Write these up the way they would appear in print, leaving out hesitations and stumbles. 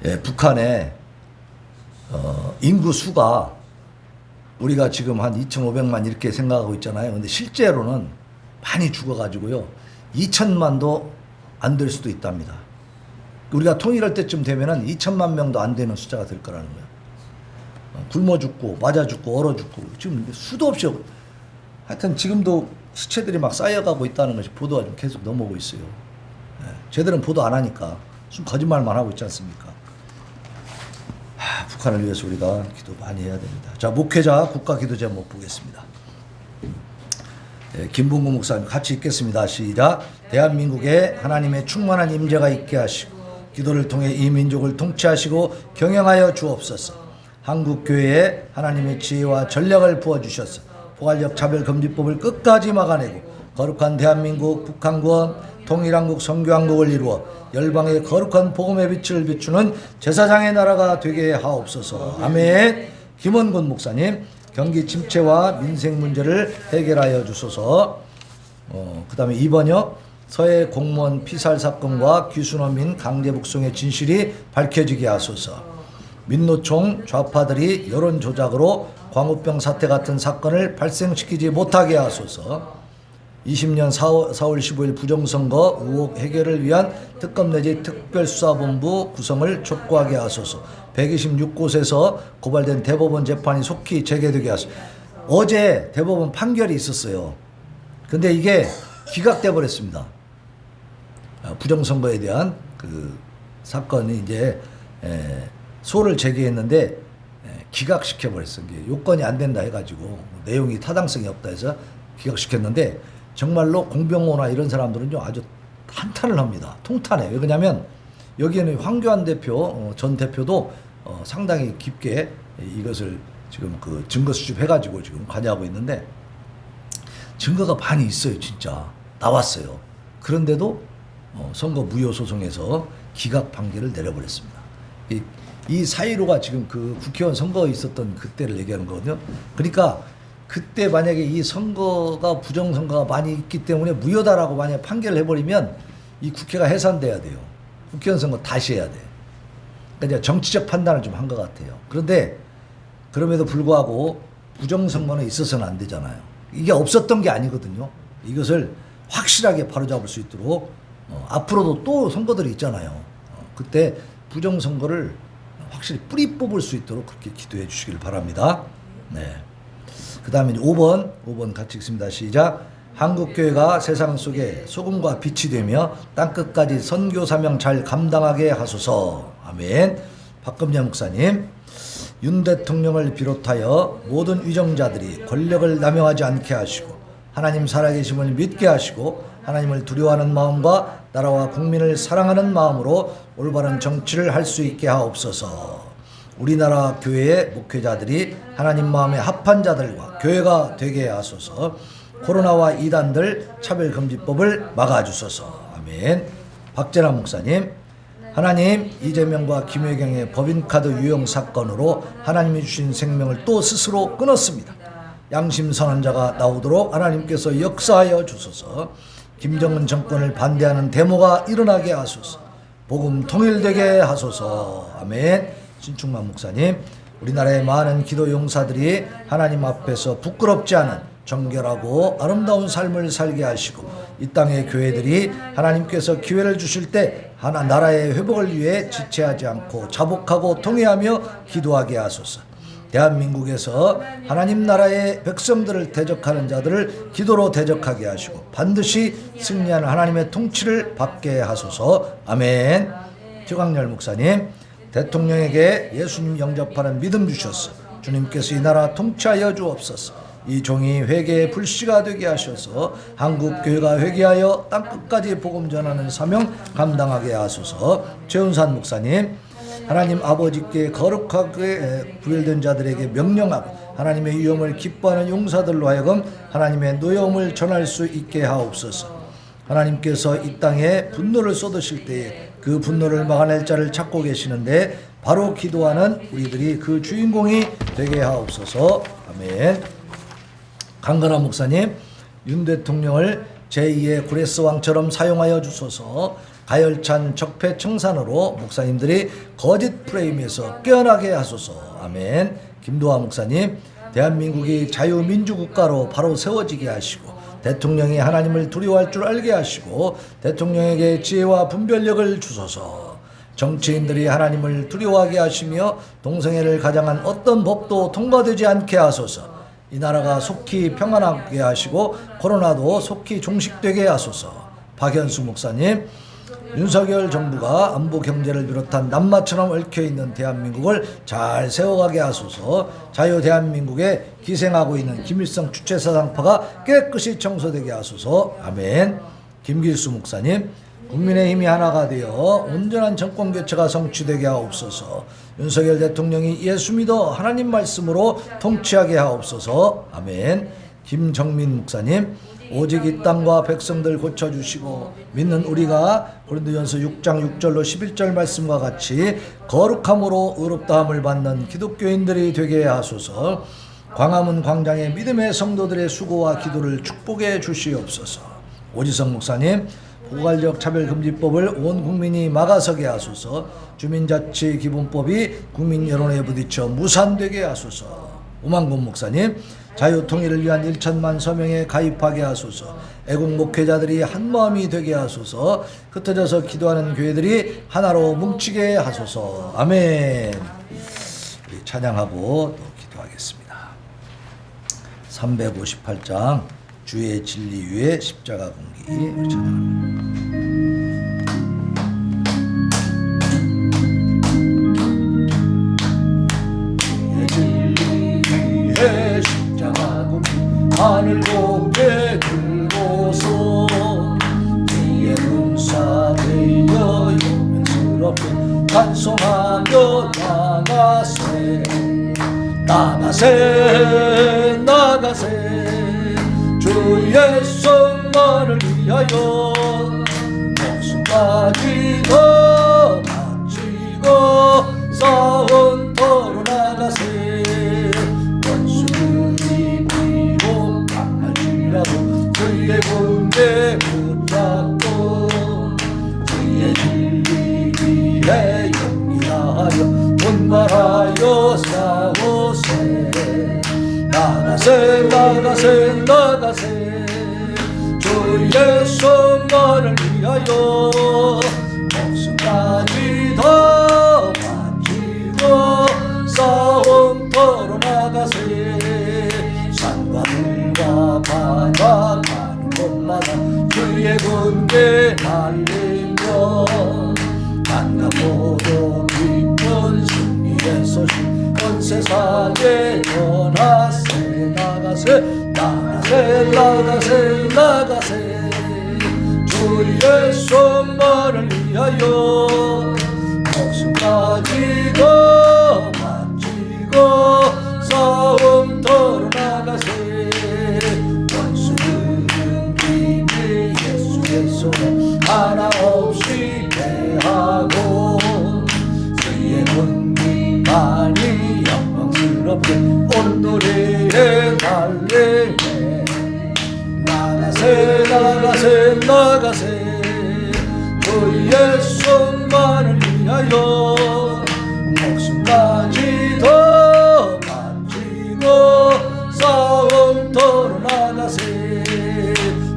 예, 북한의 인구 수가 우리가 지금 한 2,500만 이렇게 생각하고 있잖아요. 근데 실제로는 많이 죽어가지고요. 2천만도 안 될 수도 있답니다. 우리가 통일할 때쯤 되면은 2천만 명도 안 되는 숫자가 될 거라는 거예요. 굶어 죽고 맞아 죽고 얼어 죽고 지금 수도 없이 하여튼 지금도 시체들이 막 쌓여가고 있다는 것이 보도가 좀 계속 넘어오고 있어요. 예, 쟤들은 보도 안 하니까 무슨 거짓말만 하고 있지 않습니까? 북한을 위해서 우리가 기도 많이 해야 됩니다. 자, 목회자 국가 기도 제목 보겠습니다. 예, 김봉구 목사님 같이 읽겠습니다. 시작. 대한민국에 하나님의 충만한 임재가 있게 하시고 기도를 통해 이 민족을 통치하시고 경영하여 주옵소서. 한국교회에 하나님의 지혜와 전략을 부어주셔서 포괄적 차별금지법을 끝까지 막아내고 거룩한 대한민국 북한구원 통일한국 선교한국을 이루어 열방의 거룩한 복음의 빛을 비추는 제사장의 나라가 되게 하옵소서. 아멘. 김원곤 목사님, 경기 침체와 민생 문제를 해결하여 주소서. 그 다음에 2번이요. 서해 공무원 피살 사건과 귀순어민 강제 북송의 진실이 밝혀지게 하소서. 민노총 좌파들이 여론 조작으로 광우병 사태 같은 사건을 발생시키지 못하게 하소서. 20년 4월 15일 부정선거 의혹 해결을 위한 특검 내지 특별수사본부 구성을 촉구하게 하소서. 126곳에서 고발된 대법원 재판이 속히 재개되게 하소서. 어제 대법원 판결이 있었어요. 근데 이게 기각돼 버렸습니다. 부정선거에 대한 그 사건이 이제 소를 제기했는데 기각시켜 버렸어요. 요건이 안 된다 해가지고 내용이 타당성이 없다 해서 기각시켰는데 정말로 공병호나 이런 사람들은요 아주 한탄을 합니다. 통탄해요. 왜냐하면 여기에는 황교안 대표 전 대표도 상당히 깊게 이것을 지금 그 증거 수집해가지고 지금 관여하고 있는데 증거가 많이 있어요. 진짜 나왔어요. 그런데도 선거 무효 소송에서 기각 판결을 내려버렸습니다. 이 4.15가 지금 그 국회의원 선거에 있었던 그때를 얘기하는 거거든요. 그러니까 그때 만약에 이 선거가 부정선거가 많이 있기 때문에 무효다라고 만약에 판결을 해버리면 이 국회가 해산돼야 돼요. 국회의원 선거 다시 해야 돼. 그러니까 정치적 판단을 좀 한 것 같아요. 그런데 그럼에도 불구하고 부정선거는 있어서는 안 되잖아요. 이게 없었던 게 아니거든요. 이것을 확실하게 바로잡을 수 있도록 앞으로도 또 선거들이 있잖아요. 그때 부정선거를 확실히 뿌리 뽑을 수 있도록 그렇게 기도해 주시길 바랍니다. 네. 그 다음에 5번 같이 읽습니다. 시작. 한국교회가 세상 속에 소금과 빛이 되며 땅끝까지 선교 사명 잘 감당하게 하소서. 아멘. 박금자 목사님, 윤 대통령을 비롯하여 모든 위정자들이 권력을 남용하지 않게 하시고 하나님 살아계심을 믿게 하시고 하나님을 두려워하는 마음과 나라와 국민을 사랑하는 마음으로 올바른 정치를 할 수 있게 하옵소서. 우리나라 교회의 목회자들이 하나님 마음에 합한 자들과 교회가 되게 하소서. 코로나와 이단들 차별금지법을 막아주소서. 아멘. 박재남 목사님, 하나님 이재명과 김혜경의 법인카드 유용 사건으로 하나님이 주신 생명을 또 스스로 끊었습니다. 양심선언자가 나오도록 하나님께서 역사하여 주소서. 김정은 정권을 반대하는 데모가 일어나게 하소서. 복음 통일되게 하소서. 아멘. 신충만 목사님, 우리나라의 많은 기도 용사들이 하나님 앞에서 부끄럽지 않은 정결하고 아름다운 삶을 살게 하시고 이 땅의 교회들이 하나님께서 기회를 주실 때 하나 나라의 회복을 위해 지체하지 않고 자복하고 통회하며 기도하게 하소서. 대한민국에서 하나님 나라의 백성들을 대적하는 자들을 기도로 대적하게 하시고 반드시 승리하는 하나님의 통치를 받게 하소서. 아멘. 최광열 목사님, 대통령에게 예수님 영접하는 믿음 주셔서 주님께서 이 나라 통치하여 주옵소서. 이 종이 회개의 불씨가 되게 하셔서 한국교회가 회개하여 땅끝까지 복음 전하는 사명 감당하게 하소서. 최은산 목사님, 하나님 아버지께 거룩하게 구별된 자들에게 명령하고 하나님의 위엄을 기뻐하는 용사들로 하여금 하나님의 노여움을 전할 수 있게 하옵소서. 하나님께서 이 땅에 분노를 쏟으실 때에 그 분노를 막아낼 자를 찾고 계시는데 바로 기도하는 우리들이 그 주인공이 되게 하옵소서. 아멘. 강건하 목사님, 윤 대통령을 제2의 구레스 왕처럼 사용하여 주소서. 가열찬 적폐 청산으로 목사님들이 거짓 프레임에서 깨어나게 하소서. 아멘. 김도하 목사님, 대한민국이 자유민주국가로 바로 세워지게 하시고 대통령이 하나님을 두려워할 줄 알게 하시고 대통령에게 지혜와 분별력을 주소서. 정치인들이 하나님을 두려워하게 하시며 동성애를 가장한 어떤 법도 통과되지 않게 하소서. 이 나라가 속히 평안하게 하시고 코로나도 속히 종식되게 하소서. 박현수 목사님, 윤석열 정부가 안보 경제를 비롯한 남마처럼 얽혀있는 대한민국을 잘 세워가게 하소서. 자유 대한민국에 기생하고 있는 김일성 주체사상파가 깨끗이 청소되게 하소서. 아멘. 김길수 목사님, 국민의힘이 하나가 되어 온전한 정권 교체가 성취되게 하옵소서. 윤석열 대통령이 예수 믿어 하나님 말씀으로 통치하게 하옵소서. 아멘. 김정민 목사님, 오직 이 땅과 백성들 고쳐주시고 믿는 우리가 고린도전서 6장 6절로 11절 말씀과 같이 거룩함으로 의롭다함을 받는 기독교인들이 되게 하소서. 광화문 광장의 믿음의 성도들의 수고와 기도를 축복해 주시옵소서. 오지성 목사님, 포괄적 차별금지법을 온 국민이 막아서게 하소서. 주민자치기본법이 국민 여론에 부딪혀 무산되게 하소서. 오만곤 목사님, 자유통일을 위한 1천만 서명에 가입하게 하소서. 애국 목회자들이 한마음이 되게 하소서. 흩어져서 기도하는 교회들이 하나로 뭉치게 하소서. 아멘. 우리 찬양하고 또 기도하겠습니다. 358장 주의 진리 위에 십자가 공기 찬양합니다. 하늘 높게 들고서 주의 눈사 되어 영맹스럽게 찬송하며 나가세 나가세 나가세 주의 성만을 위하여 목숨까지 더 바치고 싸움터로 나가세 주의 군대 붙잡고 주의 진리 위에 용기하여 분발하여 싸우세 나가세 나가세 나가세 주의 성만을 위하여 목숨까지 더 바치고 싸움터로 나가세 산과 들과 바다 가는 곳마다 주의 군대 달리며 반갑고도 기쁜 승리의 소식 온 세상에 전하세 나가세 나가세 나가세 나가세 주의 손만을 위하여 목숨까지 더 바치고 싸움터로 나가세 원수들은 비밀 예수의 손에 하나 없이 패하고 주의 군기만이 영광스럽게 온누리에 달리네 나가세 나가세 나가세 주의 손만을 위하여 목숨까지 더 바치고 싸움터로 나가세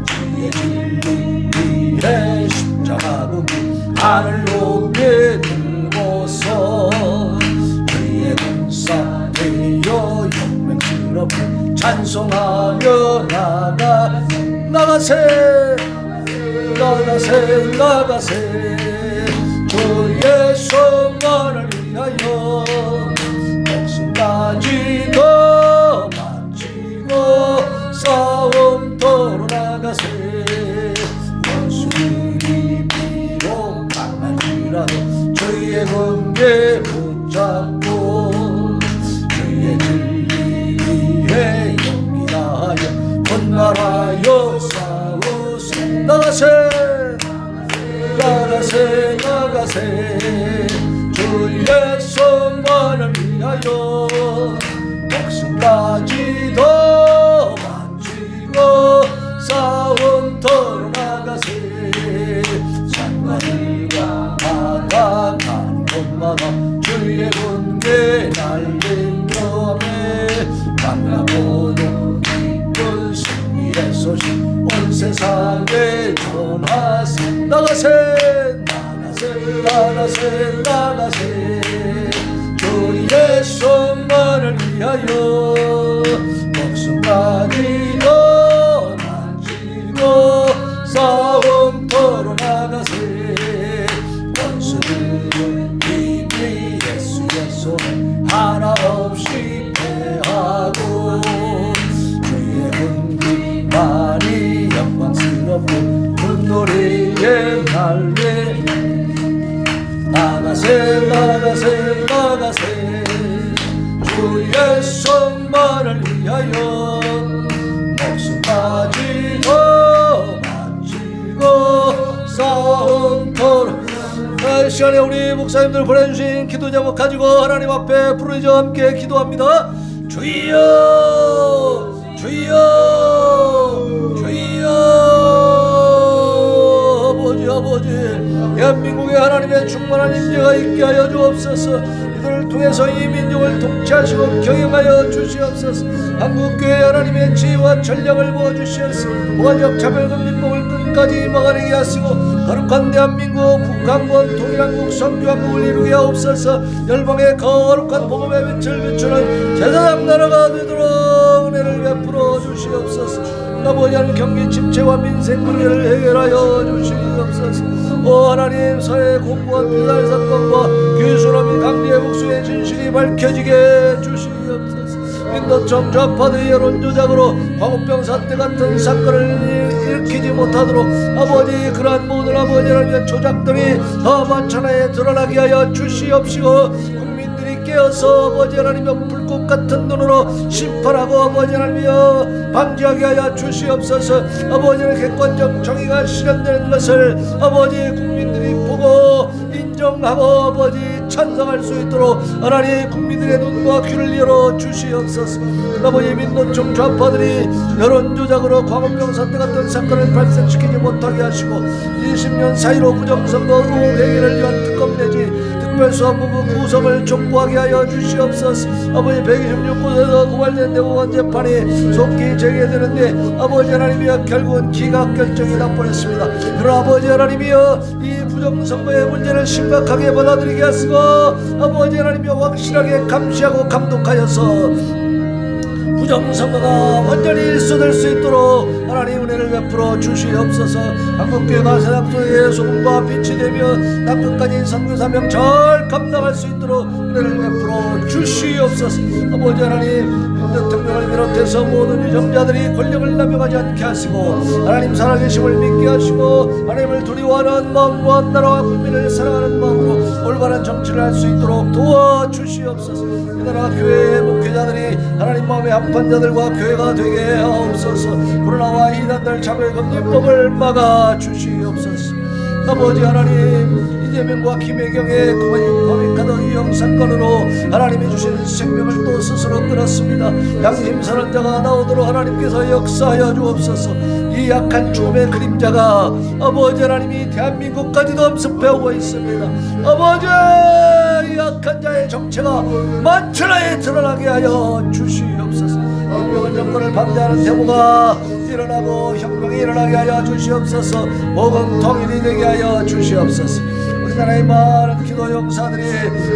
주의 진리 위에 십자가 군기 하늘 높게 들고서 주의 군사 되어 영맹스럽게 찬송하며 나가세 나가세 나가세 주의 성만을 위하여 목숨까지 더 바치고 싸움터로 나가세 원수들이 비록 강할지라도 주의 군대 붙잡고 주의 진리 위에 용기하여 분발하여 싸우세 나가세 나가세 나가세 주의 성만을 위하여 목숨까지 더 바치고 싸움터로 나가세 산과 마가 주의 군대 날리며 만나보는 기쁜 승리의 소식 온 세상에 전하세. 나가세 나가세 나가세 나가세 주의 손만을 위하여 목숨까지도 만지고 싸움터로 나가세. 원수들은 이미 예수의 손 하나 없이 패하고 주의 군기만이 영광스럽고 분노리에 날래. 나가세 나가세 나가세 주의 손만을 위하여 목숨까지도 바치고 싸움터로. 이 시간에 우리 목사님들 보내주신 기도 제목 가지고 하나님 앞에 부르짖어 함께 기도합니다. 주여 주여 주여. 아버지 아버지 대한민국에 하나님의 충만한 인재가 있게 하여 주옵소서. 이들을 통해서 이 민족을 통치하시고 경영하여 주시옵소서. 한국교회 하나님의 지혜와 전략을 부어주시옵소서. 무한적 차별금지법을 끝까지 막아내게 하시고 거룩한 대한민국 북한권 통일한국 선교한국을 이루게 하옵소서. 열방의 거룩한 복음의 빛을 비추는 제사장 나라가 되도록 은혜를 베풀어 주시옵소서. 아버지 하나님 경기 침체와 민생 문제를 해결하여 주시옵소서. 오 하나님 사회의 공무원 비달 사건과 교수로미 강리의 복수의 진실이 밝혀지게 주시옵소서. 민노총 좌파들의 여론조작으로 광우병 사태 같은 사건을 일으키지 못하도록 아버지 그러한 모든 아버지 하나님의 조작들이 더 만천하에 드러나게 하여 주시옵시고 국민들이 깨어서 아버지 하나님의 불꽃 같은 눈으로 심판하고 아버지 하나님이여 방지하게 하여 주시옵소서. 아버지 하나님의 객관적 정의가 실현되는 것을 아버지 국민들이 보고 인정하고 아버지 찬성할 수 있도록 하나님 국민들의 눈과 귀를 열어 주시옵소서. 아버지 민노총 좌파들이 여론조작으로 광우병 사태 같은 사건을 발생시키지 못하게 하시고 20년 사이로 부정선거 의혹 행위를 위한 특검 내지 특별수사본부 구성을 촉구하게 하여 주시옵소서. 아버지 126곳에서 고발된 대법원 재판이 속히 재개되는데 아버지 하나님이여 결국은 기각 결정이 나버렸습니다. 그러나 아버지 하나님이여 이 부정선거의 문제를 심각하게 받아들이게 하시고 아버지 하나님이여 확실하게 감시하고 감독하여서 부정선거가 완전히 일소될 수 있도록 하나님 은혜를 베풀어 주시옵소서. 한국교회가 세상 속에 소금과 빛이 되며 땅끝까지 선교사명 잘 감당할 수 있도록 은혜를 베풀어 주시옵소서. 아버지 하나님 대통령을 비롯해서 모든 유정자들이 권력을 남용하지 않게 하시고 하나님 살아계심을 믿게 하시고 하나님을 두려워하는 마음으로 나라와 국민을 사랑하는 마음으로 올바른 정치를 할 수 있도록 도와주시옵소서. 이 나라 교회의 목회자들이 하나님 마음의 한판자들과 교회가 되게 하옵소서. 코로나와 이단들 차별금지법을 막아주시옵소서. 아버지 하나님 이재명과 김혜경의 법인카드 이용 사건으로 하나님이 주신 생명을 또 스스로 끊었습니다. 양심 선언자가 나오도록 하나님께서 역사하여 주옵소서. 이 약한 죽음의 그림자가 아버지 하나님이 대한민국까지도 엄습해오고 있습니다. 아버지 이 약한 자의 정체가 만천하에 드러나게 하여 주시옵소서. 혁명은 정권을 반대하는 데모가 일어나고 혁명이 일어나게 하여 주시옵소서. 복음 통일이 되게 하여 주시옵소서. 우리나라의 많은 기도 용사들이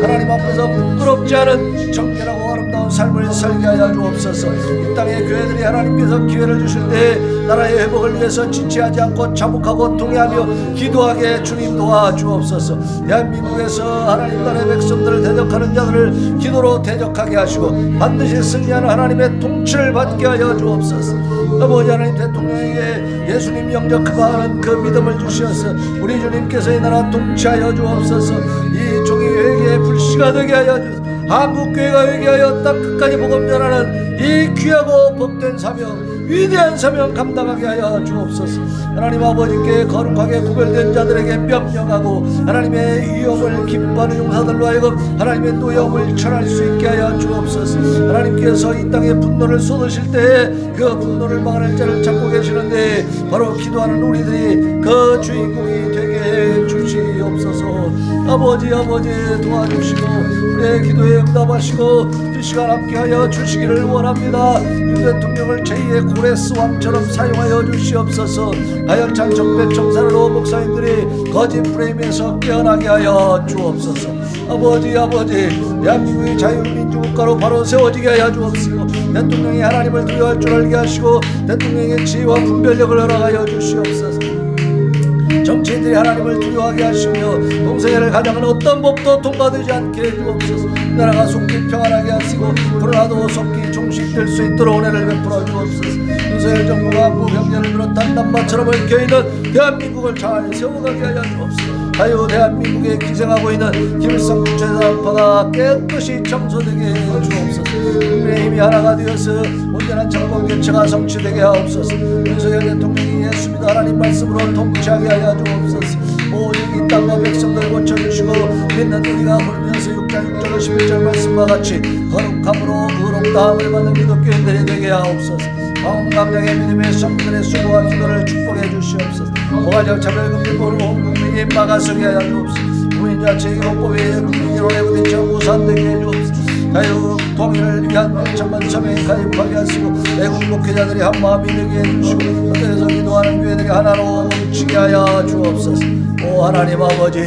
하나님 앞에서 부끄럽지 않은 정결하고 아름다운 삶을 살게 하여 주옵소서. 이 땅의 교회들이 하나님께서 기회를 주실 때 나라의 회복을 위해서 지체하지 않고 자복하고 통회하며 기도하게 주님 도와주옵소서. 대한민국에서 하나님 나라의 백성들을 대적하는 자들을 기도로 대적하게 하시고 반드시 승리하는 하나님의 통치를 받게 하여 주옵소서. 아버지 하나님 대통령에게 예수님 영접하는 그 믿음을 주시어서 우리 주님께서 이 나라 통치하여 주옵소서. 이 종이 회개에 불씨가 되게 하여 주옵소서. 한국교회가 회개하여 땅 끝까지 복음 전하는 이 귀하고 복된 사명 위대한 사명 감당하게 하여 주옵소서. 하나님 아버지께 거룩하게 구별된 자들에게 명령하고 하나님의 위엄을 기뻐하는 용사들로 하여금 하나님의 노여움을 전할 수 있게 하여 주옵소서. 하나님께서 이 땅에 분노를 쏟으실 때에 그 분노를 막아낼 자를 찾고 계시는데 바로 기도하는 우리들이 그 주인공이 되게 되게 주시옵소서. 아버지 도와주시고 우리의 기도에 응답하시고 이 시간 함께하여 주시기를 원합니다. 윤 대통령을 제2의 고레스 왕처럼 사용하여 주시옵소서. 가열찬 정배 청사로 목사님들이 거짓 프레임에서 깨어나게 하여 주옵소서. 아버지 대한민국의 자유민주국가로 바로 세워지게 하여 주옵시고 대통령이 하나님을 두려워할 줄 알게 하시고 대통령의 지혜와 분별력을 허락하여 주시옵소서. 정치인들이 하나님을 두려워하게 하시며 동성애를 가장한 어떤 법도 통과되지 않게 해주옵소서. 나라가 속히 평안하게 하시고 코로나도 속히 종식될 수 있도록 은혜를 베풀어 주옵소서. 윤석열 정부가 한국 경제를 비롯한 남마처럼 얽혀있는 대한민국을 잘 세워가게 하여 주옵소서. 자유 대한민국에 기생하고 있는 김일성 주체단파가 깨끗이 청소되게 해 주옵소서. 국민의힘이 하나가 되어서 온전한 정권 교체가 성취되게 하옵소서. 윤석열 대통령이 예수 믿어 하나님 말씀으로 통치하게 하여 주옵소서. 오직 이 땅과 백성들 고쳐주시고 믿는 우리가 고린도서 6장 6절 11절 말씀과 같이 거룩함으로 의롭다함을 받는 기독교인들이 되게 하옵소서. 강력의 믿음의 성들의 수고와 기도를 축복해 주시옵소서. 모가적 차별금지 모르고 온 국민이 막아서게 하여 주옵소서. 국민과 제1호법에 국민으로의 부딪혀 무산되게 해 주옵소서. 자유 통일을 위한 천만 서명에 가입하게 하시고 애국 목회자들이 한 마음이 되게 해주시고 어디서 기도하는 교회들이 하나로 뭉치게 하여 주옵소서. 오 하나님 아버지,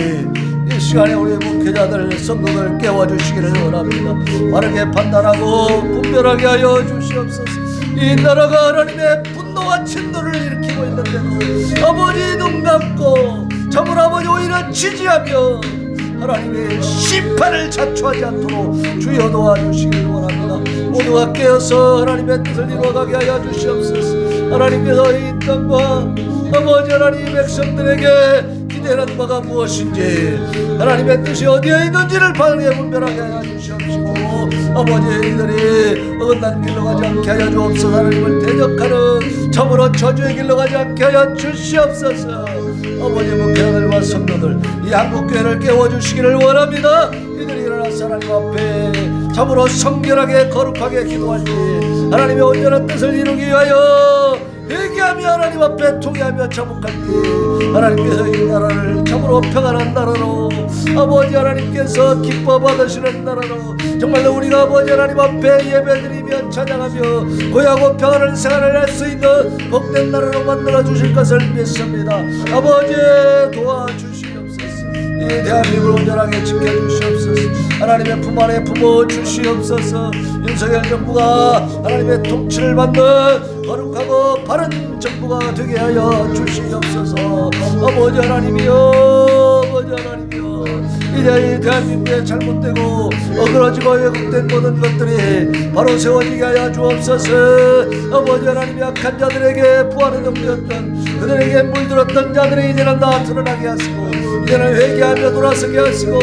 이 시간에 우리 목회자들 성도들 깨워주시기를 원합니다. 바르게 판단하고 분별하게 하여 주시옵소서. 이 나라가 하나님의 분노와 진노를 일으키고 있는데도 아버지 눈 감고 참으로 아버지 오히려 지지하며 하나님의 심판을 자초하지 않도록 주여 도와주시기를 원합니다. 모두가 깨어서 하나님의 뜻을 이루어가게 하여 주시옵소서. 하나님께서 이 땅과 아버지 하나님 백성들에게 기대하는 바가 무엇인지 하나님의 뜻이 어디에 있는지를 바르게 분별하게 하여 주시옵시고 아버지 이들이 어긋난 길로 가지 않게 하여 주옵소서. 하나님을 대적하는 참으로 저주의 길로 가지 않게 하여 주시옵소서. 아버지 목회자들과 성도들 이 한국교회를 깨워주시기를 원합니다. 이들이 일어나서 하나님 앞에 참으로 성결하게 거룩하게 기도할 때 하나님의 온전한 뜻을 이루기 위하여 회개하며 하나님 앞에 통회하며 자복할 때 하나님께서 이 나라를 참으로 평안한 나라로 아버지 하나님께서 기뻐 받으시는 나라로 정말로 우리가 아버지 하나님 앞에 예배드리며 찬양하며 고요하고 평안한 생활을 할 수 있는 복된 나라로 만들어 주실 것을 믿습니다. 아버지 도와주시옵소서. 이 대한민국을 온전하게 지켜주시옵소서. 하나님의 품 안에 품어 주시옵소서. 윤석열 정부가 하나님의 통치를 받는 거룩하고 바른 정부가 되게 하여 주시옵소서. 아버지 하나님이여, 아버지 하나님이여, 이제 이 대한민국에 잘못되고 어그러지고 왜곡된 모든 것들이 바로 세워지게 하여 주옵소서. 아버지 하나님 약한 자들에게 부활의 동기였던 그들에게 물들었던 자들이 이제는 다 드러나게 하시고 이제는 회개하며 돌아서게 하시고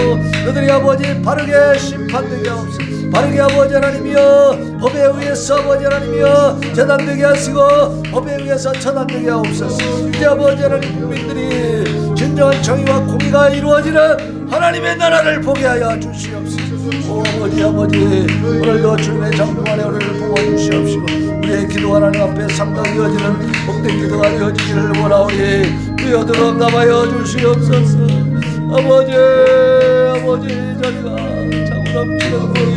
그들이 아버지 바르게 심판되게 하옵소서. 바르게 아버지 하나님이여 법에 의해서 아버지 하나님이여 재단되게 하시고 법에 의해서 처단되게 하옵소서. 이제 아버지 하나님 국민들이 진정한 정의와 공의가 이루어지는 하나님의 나라를 보게 하여 주시옵소서. 오 아버지 오늘도 주님의 정중한 은혜를 부어주시옵시고 우리의 기도 하나님 앞에 상당히 이어지는 복된 기도가 이어지기를 원하오니 주여 응답하여 주시옵소서. 아버지 저희가 자꾸 넘치는 거기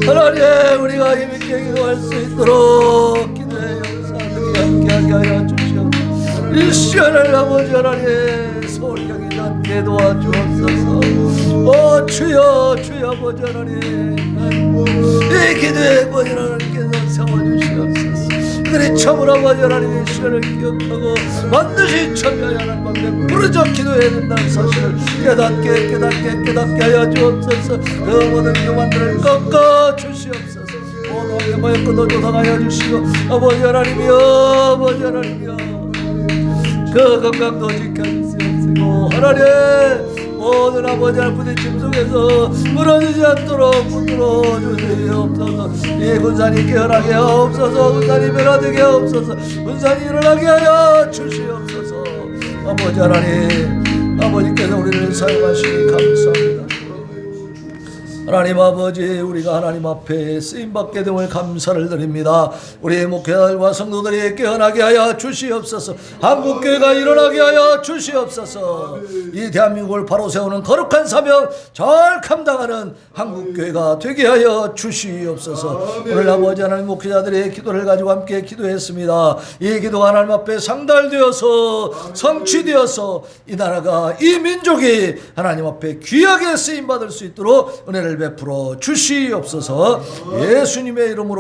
하나님 우리가 힘있게 기도할 수 있도록 기도의 역사들이 함께하게 하여 주시옵소서. 이 시간을 아버지 하나님 서울 향해 닿게 도와주옵소서. 오 주여 아버지 하나님 이 기도에 아버지 하나님께서 세워주시옵소서. 그들이 참으로 아버지 하나님의 시간을 기억하고 반드시 참여하여 하나님 앞에 부르짖어 기도해야 된다는 사실을 깨닫게 하여 주옵소서. 그 모든 교만들을 꺾어 주시옵소서. 모든 모의 끝도 조성하여 주시고 아버지 하나님이여 그 건강도 지켜주시옵시고 하나님 모든 아버지 할 부딪힘 속에서 무너지지 않도록 붙들어 주시옵소서. 이 군산이 깨어나게 하옵소서. 군산이 변화되게 하옵소서. 군산이 일어나게 하여 주시옵소서. 아버지 하나님 아버지께서 우리를 사용하시니 감사합니다. 하나님 아버지, 우리가 하나님 앞에 쓰임받게 됨을 감사를 드립니다. 우리 목회자들과 성도들이 깨어나게 하여 주시옵소서. 한국교회가 일어나게 하여 주시옵소서. 이 대한민국을 바로 세우는 거룩한 사명 잘 감당하는 한국교회가 되게 하여 주시옵소서. 오늘 아버지 하나님, 목회자들의 기도를 가지고 함께 기도했습니다. 이 기도가 하나님 앞에 상달되어서 성취되어서 이 나라가, 이 민족이 하나님 앞에 귀하게 쓰임받을 수 있도록 은혜를 베풀어 주시옵소서. 예수님의 이름으로